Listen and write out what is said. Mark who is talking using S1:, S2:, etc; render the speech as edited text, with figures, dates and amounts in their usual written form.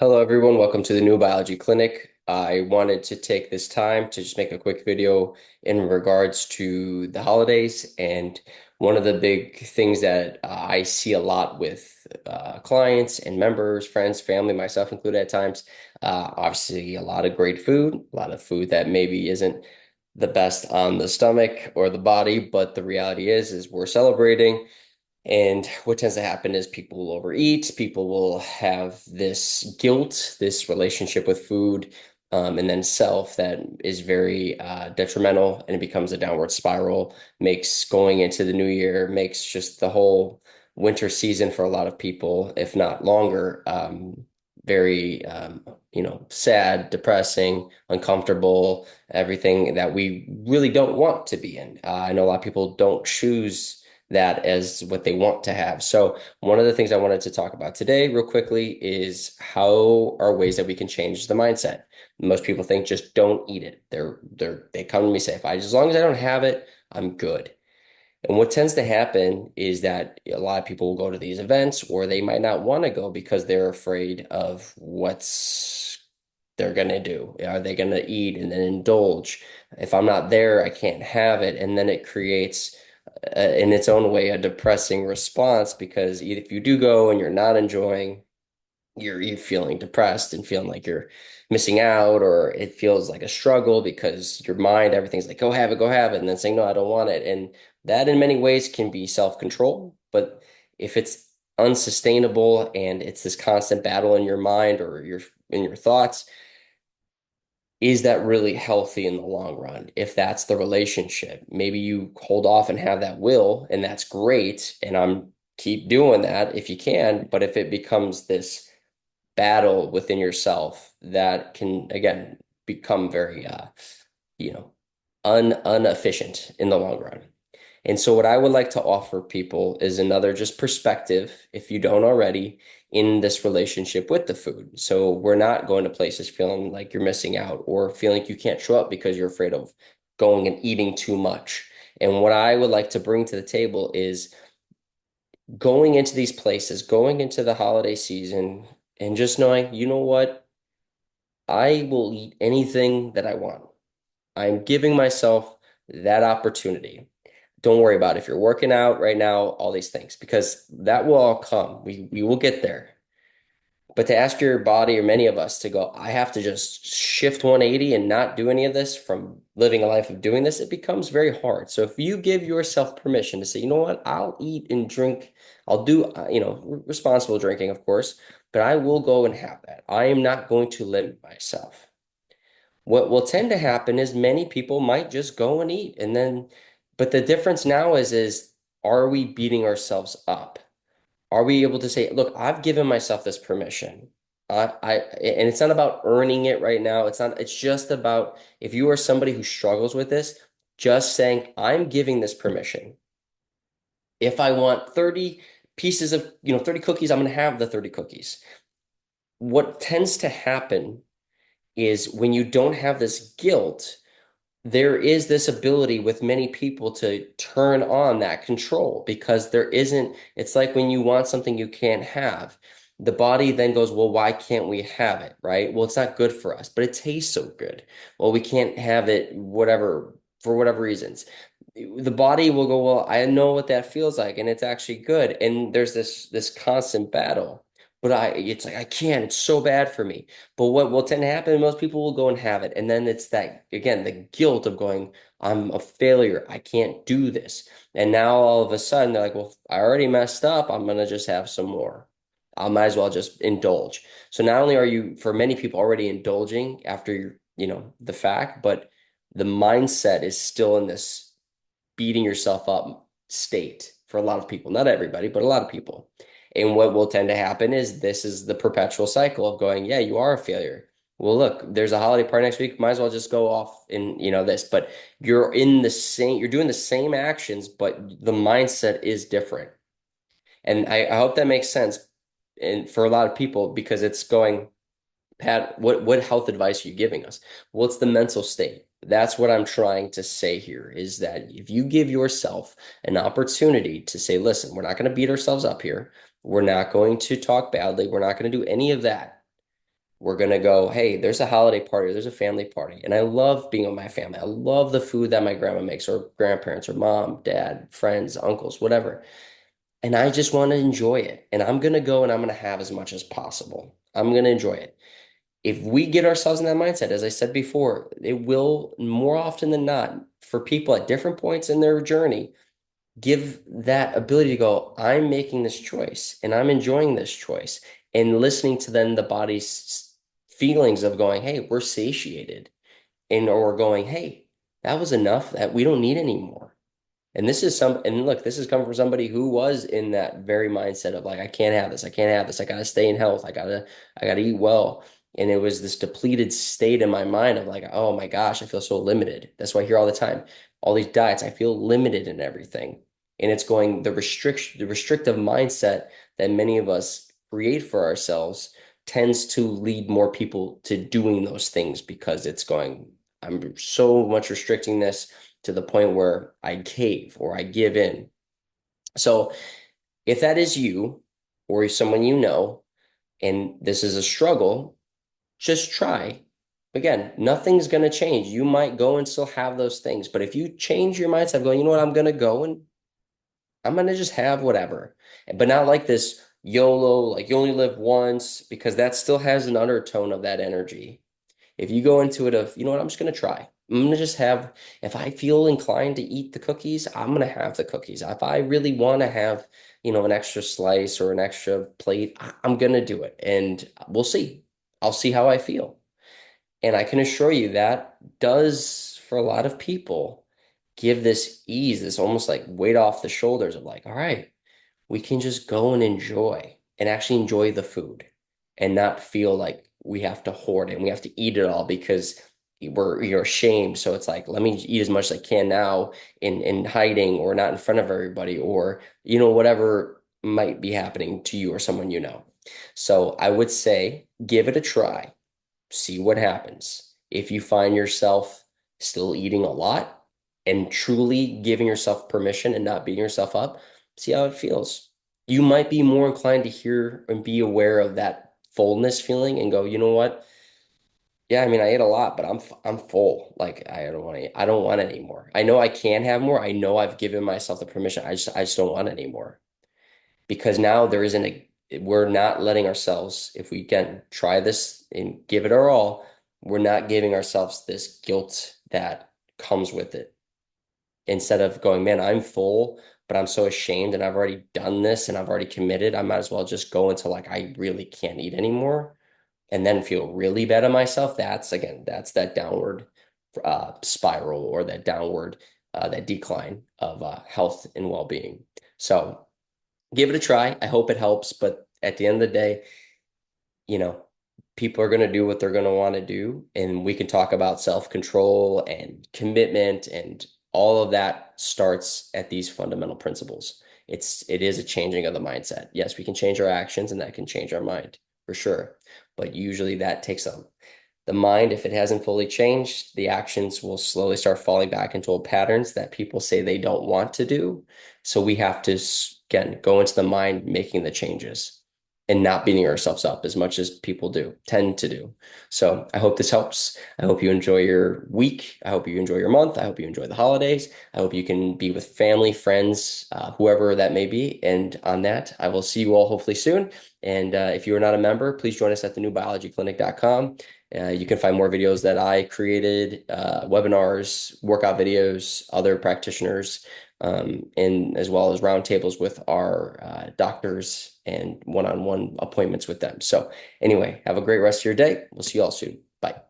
S1: Hello, everyone. Welcome to the New Biology Clinic. I wanted to take this time to just make a quick video in regards to the holidays. And one of the big things that I see a lot with clients and members, friends, family, myself included at times, obviously a lot of great food, a lot of food that maybe isn't the best on the stomach or the body, but the reality is we're celebrating. And what tends to happen is people will overeat, people will have this guilt, this relationship with food, and then self that is very detrimental, and it becomes a downward spiral, makes going into the new year, makes just the whole winter season for a lot of people, if not longer, very sad, depressing, uncomfortable, everything that we really don't want to be in. I know a lot of people don't choose that as what they want to have. So one of the things I wanted to talk about today, real quickly, is how are ways that we can change the mindset. Most people think just don't eat it. They come to me and say, if I as long as I don't have it, I'm good. And what tends to happen is that a lot of people will go to these events or they might not want to go because they're afraid of what's they're going to do. Are they going to eat and then indulge? If I'm not there, I can't have it. And then it creates, in its own way, a depressing response because if you do go and you're not enjoying, you're feeling depressed and feeling like you're missing out, or it feels like a struggle because your mind, everything's like, go have it, and then saying, no, I don't want it. And that in many ways can be self-control. But if it's unsustainable and it's this constant battle in your mind or your in your thoughts, is that really healthy in the long run? If that's the relationship, maybe you hold off and have that will, and that's great. And I'm keep doing that if you can. But if it becomes this battle within yourself that can again become very you know inefficient in the long run. And so what I would like to offer people is another just perspective, if you don't already, in this relationship with the food. So we're not going to places feeling like you're missing out or feeling like you can't show up because you're afraid of going and eating too much. And what I would like to bring to the table is going into these places, going into the holiday season, and just knowing, you know what? I will eat anything that I want. I'm giving myself that opportunity. Don't worry about if you're working out right now, all these things, because that will all come. We will get there. But to ask your body or many of us to go, I have to just shift 180 and not do any of this from living a life of doing this, it becomes very hard. So if you give yourself permission to say, you know what, I'll eat and drink, I'll do, responsible drinking, of course, but I will go and have that. I am not going to limit myself. What will tend to happen is many people might just go and eat and then, but the difference now is are we beating ourselves up? Are we able to say, look, I've given myself this permission. And it's not about earning it right now. It's just about if you are somebody who struggles with this, just saying, I'm giving this permission. If I want 30 pieces of, 30 cookies, I'm going to have the 30 cookies. What tends to happen is when you don't have this guilt, there is this ability with many people to turn on that control because there isn't, it's like when you want something you can't have. The body then goes, well, why can't we have it, right? Well, it's not good for us, but it tastes so good. Well, we can't have it, whatever, for whatever reasons. The body will go, well, I know what that feels like, and it's actually good. And there's this constant battle. But it's like I can't. It's so bad for me. But what will tend to happen, most people will go and have it. And then it's that, again, the guilt of going, I'm a failure. I can't do this. And now all of a sudden they're like, well, I already messed up. I'm gonna just have some more. I might as well just indulge. So not only are you, for many people, already indulging after the fact, but the mindset is still in this beating yourself up state for a lot of people. Not everybody, but a lot of people. And what will tend to happen is this is the perpetual cycle of going, yeah, you are a failure. Well, look, there's a holiday party next week. Might as well just go off in, this. But you're doing the same actions, but the mindset is different. And I hope that makes sense. And for a lot of people, because it's going, Pat, what health advice are you giving us? Well, it's the mental state. That's what I'm trying to say here is that if you give yourself an opportunity to say, listen, we're not going to beat ourselves up here. We're not going to talk badly. We're not going to do any of that. We're gonna go, hey, there's a holiday party, there's a family party. And I love being with my family. I love the food that my grandma makes, or grandparents, or mom, dad, friends, uncles, whatever. And I just want to enjoy it. And I'm gonna go and I'm gonna have as much as possible. I'm gonna enjoy it. If we get ourselves in that mindset, as I said before, it will more often than not, for people at different points in their journey, give that ability to go, I'm making this choice and I'm enjoying this choice, and listening to then the body's feelings of going, hey, we're satiated, and or going, hey, that was enough that we don't need anymore. And look, this is coming from somebody who was in that very mindset of like, I can't have this, I can't have this, I gotta stay in health, I gotta eat well. And it was this depleted state in my mind of like, oh my gosh, I feel so limited. That's why I hear all the time, all these diets, I feel limited in everything. And it's going the restrictive mindset that many of us create for ourselves tends to lead more people to doing those things because it's going, I'm so much restricting this to the point where I cave or I give in. So if that is you or someone you know, and this is a struggle, just try. Again, nothing's going to change. You might go and still have those things, but if you change your mindset, going, you know what, I'm going to go and I'm going to just have whatever, but not like this YOLO, like you only live once, because that still has an undertone of that energy. If you go into it of, you know what, I'm just gonna try. I'm gonna just have, if I feel inclined to eat the cookies, I'm gonna have the cookies. If I really want to have, an extra slice or an extra plate, I'm gonna do it. And we'll see. I'll see how I feel. And I can assure you that does, for a lot of people, give this ease, this almost like weight off the shoulders of like, all right, we can just go and enjoy and actually enjoy the food and not feel like we have to hoard it and we have to eat it all because you're ashamed. So it's like, let me eat as much as I can now in hiding or not in front of everybody, or whatever might be happening to you or someone you know. So I would say give it a try, see what happens. If you find yourself still eating a lot and truly giving yourself permission and not beating yourself up, see how it feels. You might be more inclined to hear and be aware of that fullness feeling and go, you know what? Yeah, I mean, I ate a lot, but I'm full. Like I don't want any more. I know I can have more. I know I've given myself the permission. I just don't want any more, because now there isn't we're not letting ourselves, if we can try this and give it our all, we're not giving ourselves this guilt that comes with it. Instead of going, man, I'm full, but I'm so ashamed and I've already done this and I've already committed, I might as well just go until like I really can't eat anymore and then feel really bad at myself. That's again, that's that downward spiral, or that downward, that decline of health and well-being. So give it a try. I hope it helps. But at the end of the day, you know, people are going to do what they're going to want to do. And we can talk about self-control and commitment, and all of that starts at these fundamental principles. It is a changing of the mindset. Yes, we can change our actions and that can change our mind for sure. But usually that takes the mind, if it hasn't fully changed, the actions will slowly start falling back into old patterns that people say they don't want to do. So we have to, again, go into the mind making the changes and not beating ourselves up as much as people tend to do. So I hope this helps. I hope you enjoy your week. I hope you enjoy your month. I hope you enjoy the holidays. I hope you can be with family, friends, whoever that may be. And on that, I will see you all hopefully soon. And if you are not a member, please join us at thenewbiologyclinic.com. You can find more videos that I created, webinars, workout videos, other practitioners, and as well as roundtables with our doctors and one-on-one appointments with them. So anyway, have a great rest of your day. We'll see you all soon. Bye.